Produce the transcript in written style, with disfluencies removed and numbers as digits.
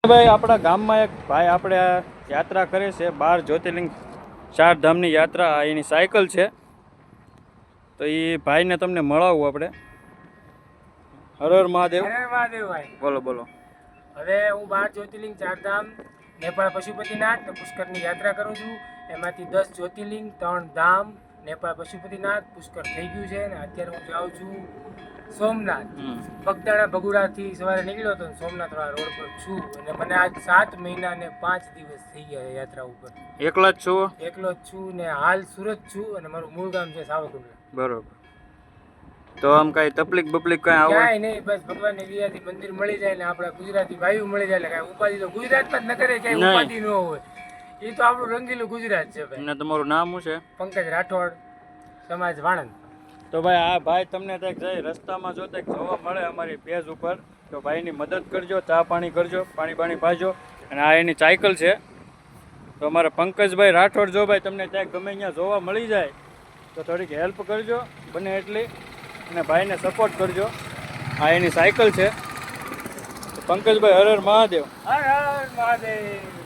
ભાઈ આપણા ગામમાં એક ભાઈ આપણે યાત્રા કરે છે 12 જ્યોતિર્લિંગ 4 ધામની યાત્રા એની સાયકલ છે તો એ ભાઈને તમને મળાવું આપણે હર હર મહાદેવ ભાઈ બોલો બોલો હવે હું 12 જ્યોતિર્લિંગ 4 ધામ નેપાળ પશુપતિનાથ ને પુષ્કરની યાત્રા કરું છું એમાંથી 10 જ્યોતિર્લિંગ 3 ધામ નેપાળ પશુપતિનાથ પુષ્કર થઈ ગયું છે અને અત્યારે હું જાઉં છું સોમનાથ બગદાણા બગુડાથી સવારે નીકળ્યો હતો સોમનાથ વાળા રોડ પર છું અને મને આજ 7 મહિના ને 5 દિવસ થઈ ગયા યાત્રા ઉપર એકલા જ છો એકલો જ છું ને હાલ સુરત છું અને મારું મૂળ ગામ છે સાવરકુંડલા બરોબર તો આમ કઈ તકલીફ બપલીફ કઈ આવે ક્યાંય નહીં બસ ભગવાનની દયાથી મંદિર મળી જાય ને આપણા ગુજરાતી ભાઈઓ મળી જાય એટલે કાંઈ ઉપાધિ તો ગુજરાતમાં જ ન કરે ક્યાંય ઉપાધિ ન હોય એ તો આપણું રંગીલું ગુજરાત છે ભાઈ ને તમારું નામ શું છે પંકજ રાઠોડ સમાજ વાણંદ તો ભાઈ આ ભાઈ તમને કંઈક જાય રસ્તામાં જો કંઈક જોવા મળે અમારી પેજ ઉપર તો ભાઈની મદદ કરજો ચા પાણી કરજો પાણી પાજો અને આ એની સાયકલ છે તો અમારા પંકજભાઈ રાઠોડ જો ભાઈ તમને ત્યાં ગમે અહીંયા જોવા મળી જાય તો થોડીક હેલ્પ કરજો બને એટલી અને ભાઈને સપોર્ટ કરજો આ એની સાયકલ છે પંકજભાઈ હર હર મહાદેવ હર હર મહાદેવ.